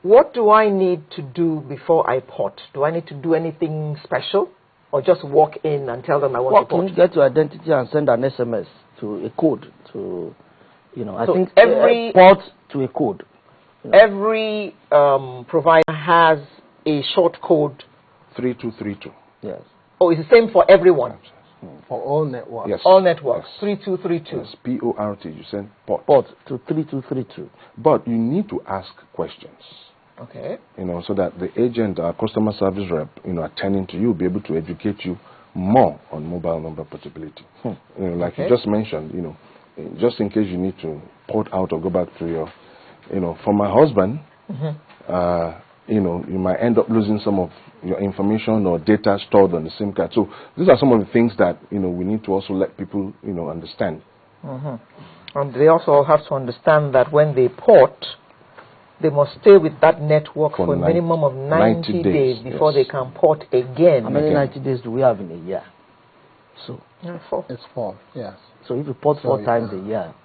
What do I need to do before I port? Do I need to do anything special? Or just walk in and tell them I want to port? Walk in, get your identity and send an SMS to a code to, I so think every port to a code. Every provider has a short code. 3232. Yes. Oh, it's the same for everyone? For all networks? Yes. All networks, Yes. 3232. Yes, P-O-R-T, you send port. Port to 3232. But you need to ask questions. Okay. So that the agent, our customer service rep, attending to you, will be able to educate you more on mobile number portability. Like you just mentioned, just in case you need to port out or go back to your, for my husband, you might end up losing some of your information or data stored on the SIM card. So these are some of the things that, we need to also let people, understand. And they also have to understand that when they port, they must stay with that network for a minimum of 90 days before they can port again. How many 90 days do we have in a year? So 4. It's 4, yes. So if you port 4 times a year.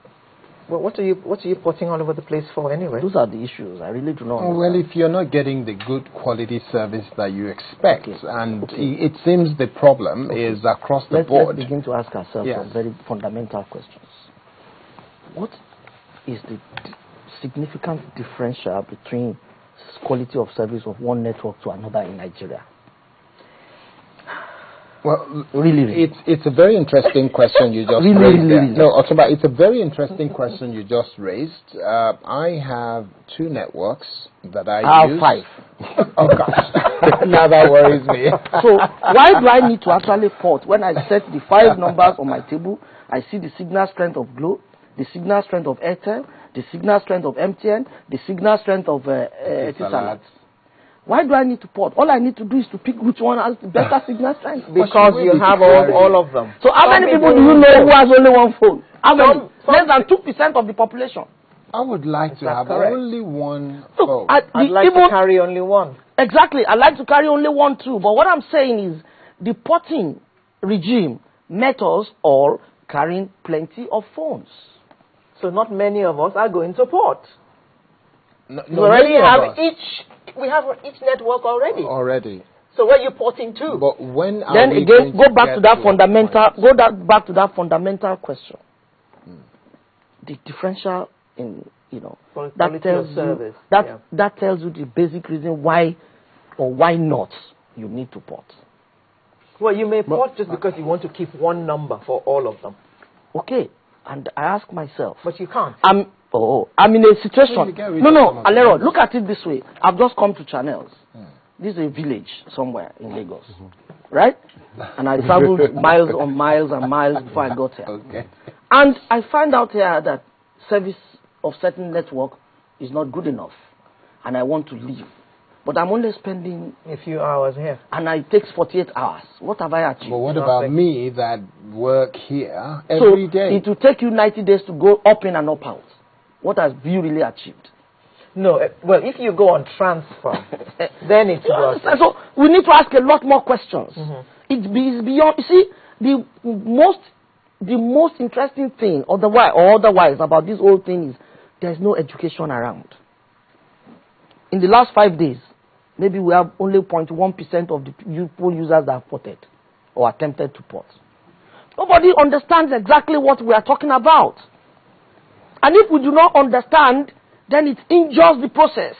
Well, what are you porting all over the place for anyway? Those are the issues. I really do not understand. Well, if you're not getting the good quality service that you expect, it seems the problem is across the board. Let's begin to ask ourselves some very fundamental questions. What is the significant differential between quality of service of one network to another in Nigeria? Well, really. It's a very interesting question you just raised there. No, Otumba, it's a very interesting question you just raised. I have 2 networks that I use. 5. Oh, gosh. Now that worries me. So why do I need to actually port? When I set the 5 numbers on my table, I see the signal strength of Glo, the signal strength of airtime, the signal strength of MTN, the signal strength of Etisalat. Why do I need to port? All I need to do is to pick which one has the better signal strength. Because you have all of them. So how many people do you know who has only one phone? How many? Less than 2% of the population. I would like to have only one phone. I'd like to carry only one. Exactly. I'd like to carry only one too. But what I'm saying is the porting regime met us all carrying plenty of phones. So not many of us are going to port. No, we already have we have each network already. Already. So where are you porting to? But when are then we again, go back to that that fundamental question. The differential in that tells you that tells you the basic reason why or why not you need to port. Well, you may port just because you want to keep one number for all of them. Okay, and I ask myself. But you can't. I'm in a situation. No, Alero, look at it this way. I've just come to Channels. This is a village somewhere in Lagos, right? And I traveled miles on miles and miles before I got here. Okay. And I find out here that service of certain network is not good enough, and I want to leave. But I'm only spending a few hours here. And it takes 48 hours. What have I achieved? But what about me that work here every day? It will take you 90 days to go up in and up out. What have you really achieved? No, well, if you go on transfer, then it's worth it. So we need to ask a lot more questions. It's beyond. You see, the most interesting thing, otherwise about this whole thing is there's no education around. In the last 5 days, maybe we have only 0.1% of the phone users that have ported or attempted to port. Nobody understands exactly what we are talking about. And if we do not understand, then it injures the process.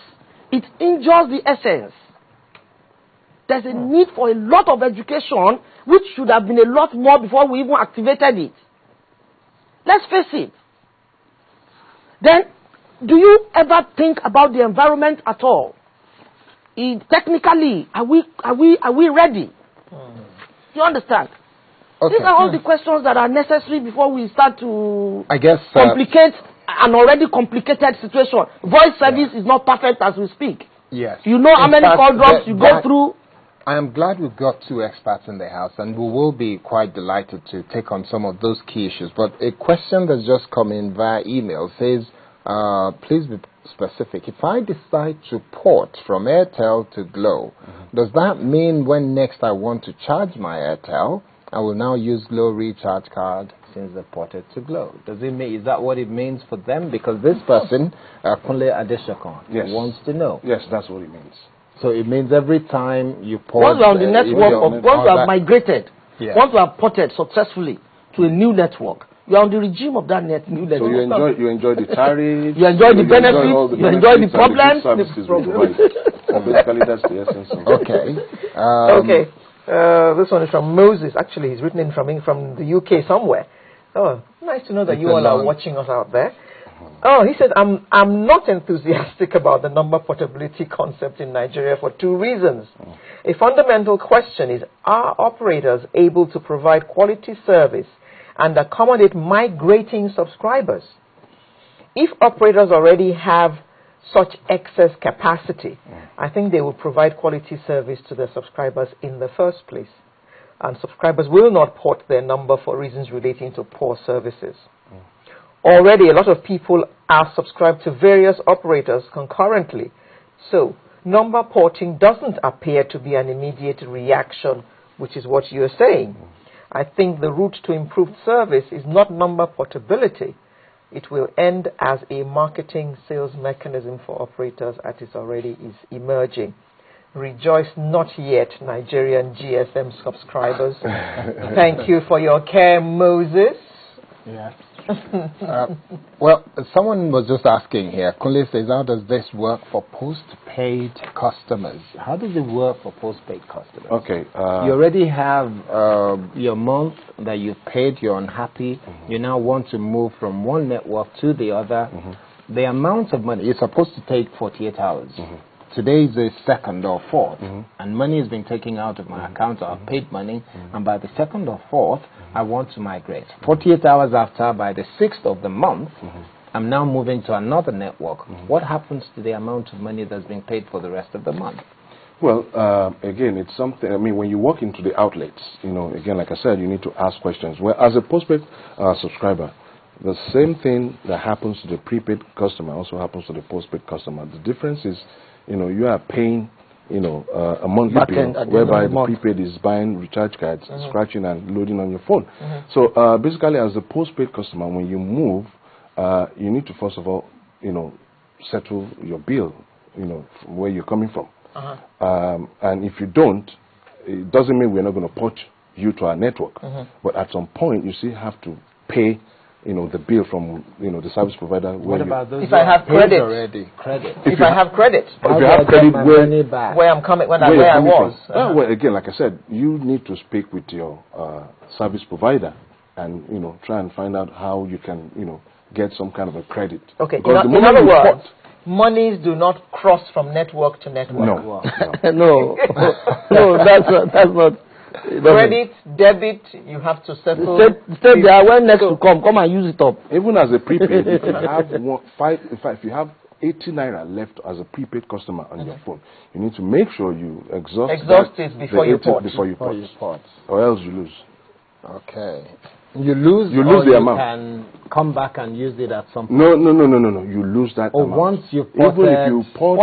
It injures the essence. There's a need for a lot of education, which should have been a lot more before we even activated it. Let's face it. Then, do you ever think about the environment at all? Technically, are we ready? You understand? Okay. These are all the questions that are necessary before we start to complicate an already complicated situation. Voice service is not perfect as we speak. Yes. You know how many call drops you go through. I am glad we've got 2 experts in the house, and we will be quite delighted to take on some of those key issues. But a question that's just come in via email says, please be specific. If I decide to port from Airtel to Glo, does that mean when next I want to charge my Airtel, I will now use Glo recharge card since they ported to Glow. Does it mean, is that what it means for them? Because this person, Kunle Adeshokon, wants to know. Yes, that's what it means. So it means every time you port... Once you are on the network, once you have migrated, once you have ported successfully to a new network, you are on the regime of that new network. So you enjoy the tariff, you enjoy the benefits, you enjoy the problems. Basically, that's the essence of it. Okay. This one is from Moses. Actually, he's written in from the UK somewhere. Oh, nice to know that you all are watching us out there. Oh, he said, I'm not enthusiastic about the number portability concept in Nigeria for two reasons. A fundamental question is, are operators able to provide quality service and accommodate migrating subscribers? If operators already have such excess capacity, I think they will provide quality service to their subscribers in the first place. And subscribers will not port their number for reasons relating to poor services. Already, a lot of people are subscribed to various operators concurrently. So, number porting doesn't appear to be an immediate reaction, which is what you're saying. I think the route to improved service is not number portability. It will end as a marketing sales mechanism for operators as it already is emerging. Rejoice not yet, Nigerian GSM subscribers. Thank you for your care, Moses. Yeah. Well, someone was just asking here. Kunle says, how does this work for postpaid customers? How does it work for postpaid customers? Okay. You already have your month that you've paid, you're unhappy. You now want to move from one network to the other. The amount of money is supposed to take 48 hours. Today is the 2nd or 4th, and money is being taken out of my account, I've paid money, and by the 2nd or 4th, I want to migrate. 48 hours after, by the 6th of the month, I'm now moving to another network. What happens to the amount of money that's being paid for the rest of the month? Well, again, it's something, I mean, when you walk into the outlets, again, like I said, you need to ask questions. Well, as a postpaid subscriber, the same thing that happens to the prepaid customer also happens to the postpaid customer. The difference is, you are paying, a monthly bill whereby the prepaid is buying recharge cards, scratching and loading on your phone. So basically, as a postpaid customer, when you move, you need to first of all, settle your bill, from where you're coming from. And if you don't, it doesn't mean we're not going to port you to our network. But at some point, you still have to pay the bill from the service provider. What about those if I have credit already? If I have credit, where I'm coming, where I was. Well, again, like I said, you need to speak with your service provider and try and find out how you can get some kind of a credit. Okay. In other words, monies do not cross from network to network. No. No, that's not. Credit, debit, you have to settle. Stay there when next to come and use it up. Even as a prepaid, if you have if you have 80 naira left as a prepaid customer on your phone, you need to make sure you exhaust it before you port, or else you lose. Okay. You lose the amount. You can come back and use it at some point. No. You lose that amount. Once you port even if you port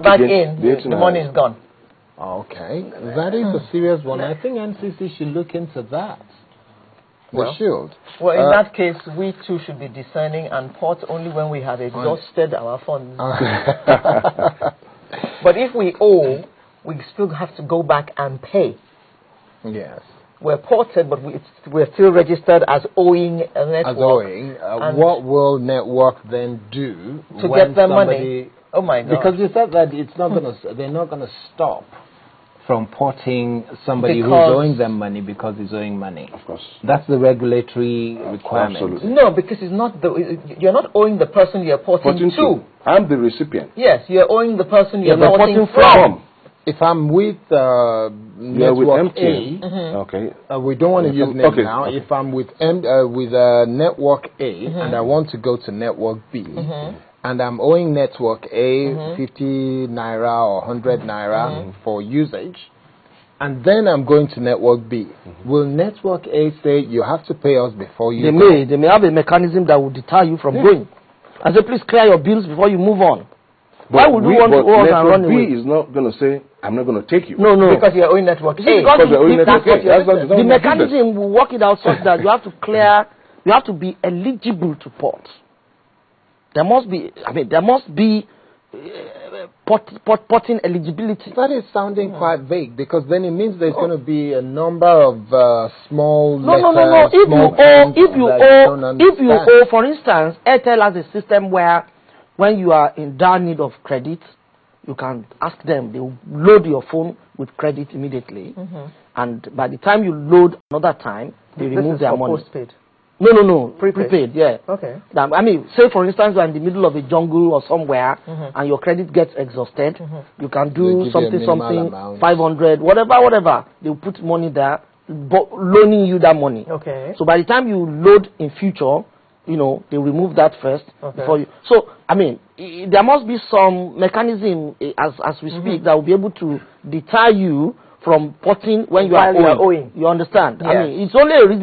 back in, the money is gone. Okay, that is a serious one. I think NCC should look into that. Well, they should. Well, in that case, we too should be discerning and port only when we have exhausted our funds. But if we owe, we still have to go back and pay. Yes. We're ported, but we're still registered as owing a network. As owing. What will network then do to get their money? Oh my God! Because you said that it's not going to. They're not going to stop from porting somebody who's owing them money because he's owing money. Of course. That's the regulatory requirement. Absolutely. No, because it's not you're not owing the person you're porting to. I'm the recipient. Yes, you're owing the person you're porting from. If I'm with network A, okay. We don't want to use name now. Okay. If I'm with network A and I want to go to network B, and I'm owing network A 50 naira or 100 naira for usage, and then I'm going to network B, will network A say you have to pay us before you go? They may have a mechanism that will deter you from going. I say, please clear your bills before you move on. Why would you want to owe us and run away? B is not going to say, I'm not going to take you. No. Because you're owing network A. Because you're owing network A. The mechanism will work it out such that you have to clear, you have to be eligible to port. There must be, porting eligibility. That is sounding quite vague, because then it means there's going to be a number of small letters. If you owe, for instance, Airtel has a system where when you are in dire need of credit, you can ask them. They will load your phone with credit immediately, and by the time you load another time, they remove their money. Postpaid. No. Prepaid, yeah. Okay. Say for instance you're in the middle of a jungle or somewhere and your credit gets exhausted, you can do something, 500, whatever. They'll put money there, loaning you that money. Okay. So by the time you load in future, they remove that first before you. So, there must be some mechanism as we speak that will be able to deter you from porting when you are owing. You understand? Yeah. It's only a reasonable